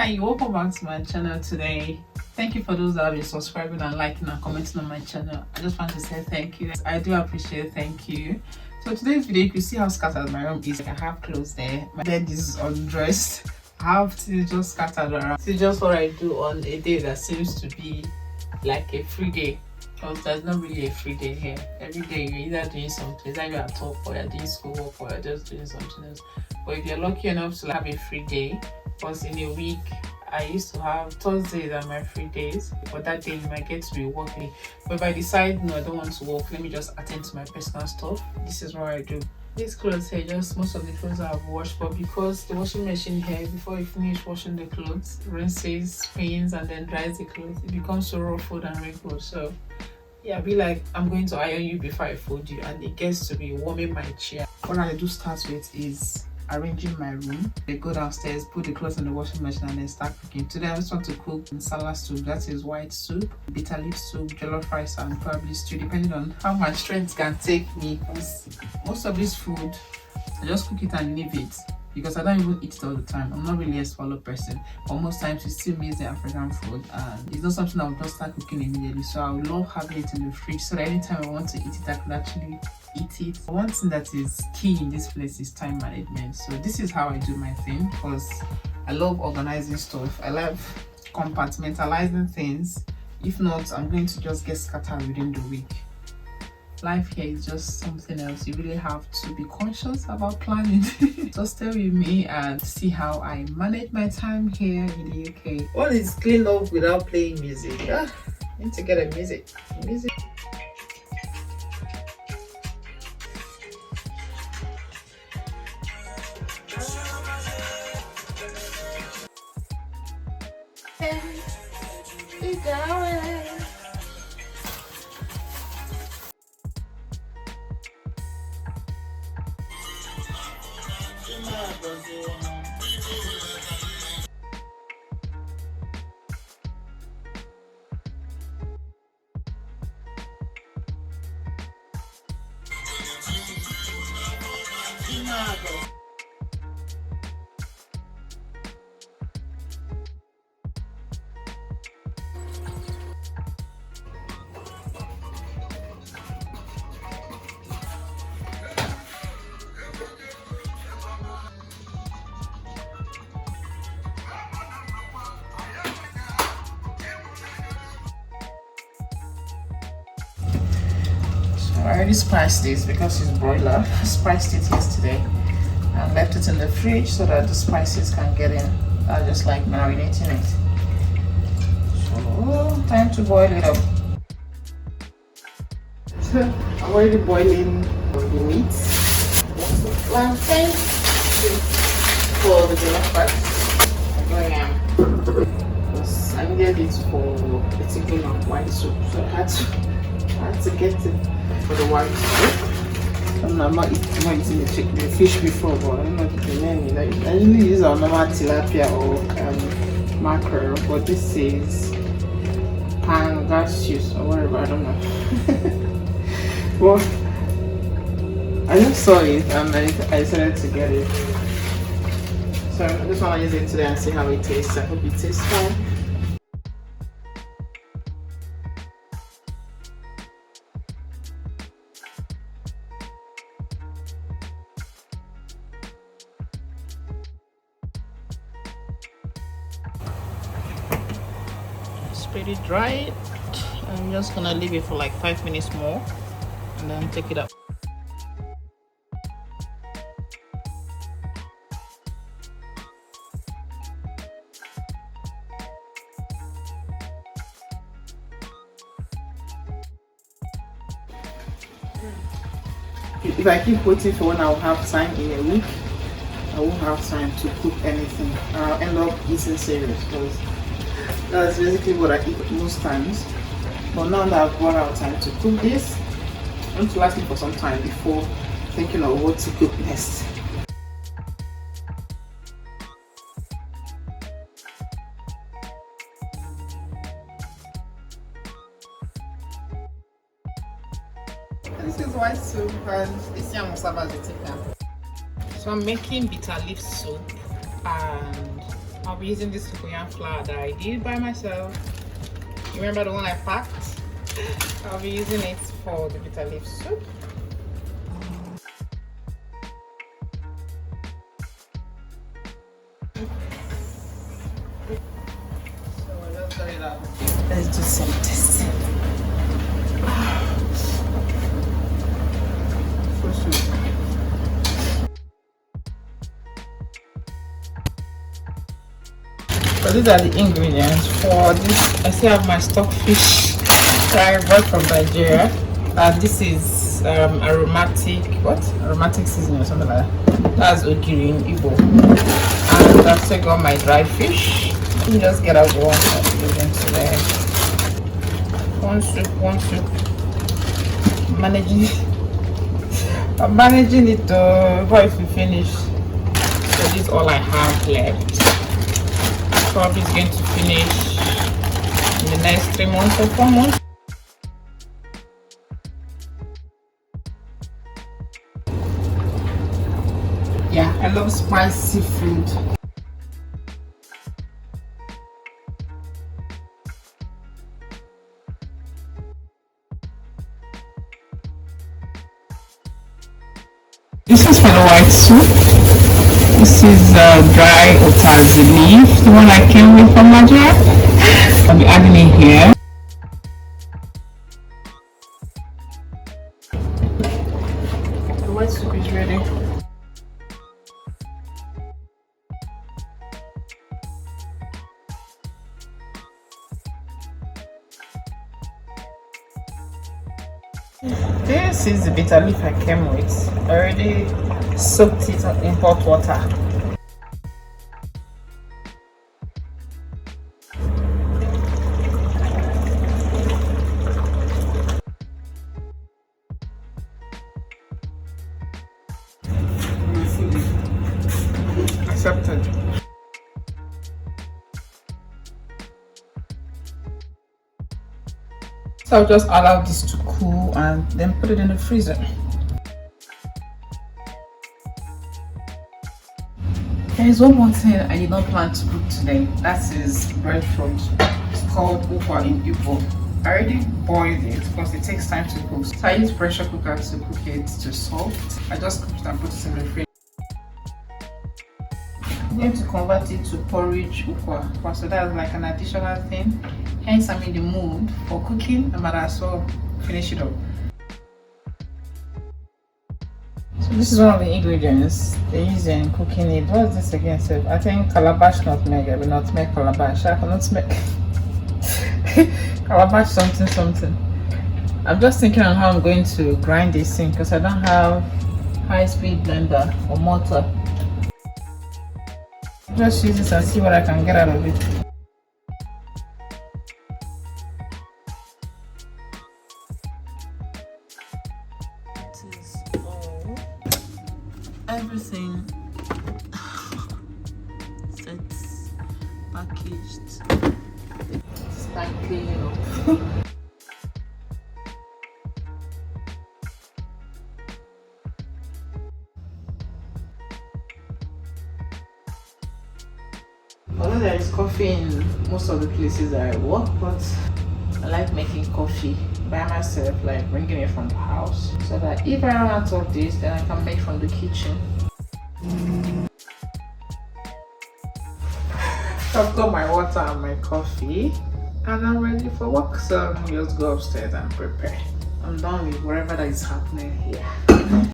Hi, welcome back to my channel today. Thank you for those that have been subscribing and liking and commenting on my channel. I just want to say thank you. I do appreciate it. Thank you. So today's video, you can see how scattered my room is. I have clothes there. My bed is undressed. I have to just scattered around. This is just what I do on a day that seems to be like a free day. Because there's not really a free day here. Every day you're either doing something, either you're at work or you're doing schoolwork or you're just doing something else. But if you're lucky enough to have a free day, because in a week I used to have Thursdays are my free days, but that day you might get to be working. But if I decide no, I don't want to work, let me just attend to my personal stuff. This is what I do. These clothes here, just most of the clothes I've washed, but because the washing machine here, before you finish washing the clothes, rinses, spins, and then dries the clothes, it becomes so ruffled and wrinkled. So yeah, be like, I'm going to iron you before I fold you, and it gets to be warming my chair. What I do start with is arranging my room. I go downstairs, put the clothes in the washing machine, and then start cooking. Today I just want to cook salad soup. That is white soup, bitter leaf soup, jollof rice, and probably stew, depending on how much strength can take me. Because most of this food, I just cook it and leave it, because I don't even eat it all the time. I'm not really a swallow person, but most times it still makes the African food, and it's not something I'll just start cooking immediately. So I would love having it in the fridge, so that anytime I want to eat it, I can actually eat it. One thing that is key in this place is time management. So this is how I do my thing, because I love organizing stuff. I love compartmentalizing things. If not, I'm going to just get scattered within the week. Life here is just something else. You really have to be conscious about planning. So stay with me and see how I manage my time here in the UK. What is clean up without playing music? I need to get a music. I already spiced this because it's broiler. I spiced it yesterday and left it in the fridge so that the spices can get in. I just like marinating it. So time to boil it up. So I'm already boiling the meat. Plantain for the jollof rice. I needed it for the chicken and white soup, so I had to get it for the white soup. I'm not eating the fish before, but I don't know the name. I usually use our normal tilapia or mackerel, but this is pangasius or whatever, I don't know. Well, I just saw it and I decided to get it. So I just want to use it today and see how it tastes. I hope it tastes fine. Pretty dry. I'm just gonna leave it for like 5 minutes more and then take it up. If I keep waiting for when I'll have time in a week, I won't have time to cook anything. I'll end up eating cereals, because that's basically what I eat most times. But now that I've run out of time to cook this, I want to last me for some time before thinking of what to cook next. This is white soup and this yam serve as a chicken. So I'm making bitter leaf soup and I'll be using this coconut flour that I did by myself. You remember the one I packed? I'll be using it for the bitter leaf soup. So let's cut it out. Let's do some testing. So these are the ingredients for this. I still have my stockfish that I brought from Nigeria. This is aromatic seasoning or something like that. That's ogiri in Igbo. And I've still got my dried fish. Let me just get out the one that's into there. One soup. I'm managing it before we finish. So this is all I have left. Probably is going to finish in the next 3 months or 4 months. Yeah, I love spicy food. This is for the white soup. This is dry otazi leaf, the one I came with from Nigeria. I'll be adding it here. The white soup is ready. This is the bitter leaf I came with. I already soaked it in hot water. Accepted. So I'll just allow this to cool and then put it in the freezer. There is one more thing I did not plan to cook today. That is breadfruit. It's called ukwa in Igbo. I already boiled it because it takes time to cook. So I use pressure cooker to cook it to soft. I just cooked it and put it in the fridge. I'm going to convert it to porridge ukwa. So that's like an additional thing. Hence I'm in the mood for cooking. I might as well finish it up. So this is one of the ingredients they use in cooking it. What's this again? So I think calabash nutmeg. I will nutmeg calabash. I cannot make calabash something. I'm just thinking on how I'm going to grind this thing because I don't have high-speed blender or mortar. Just use this and see what I can get out of it. Everything sets packaged. Start cleaning up. Although there is coffee in most of the places that I work, but I like making coffee by myself, like bringing it from the house, so that if I run out of this, then I can make from the kitchen. I've got my water and my coffee, and I'm ready for work. So I'm just go upstairs and prepare. I'm done with whatever that is happening here.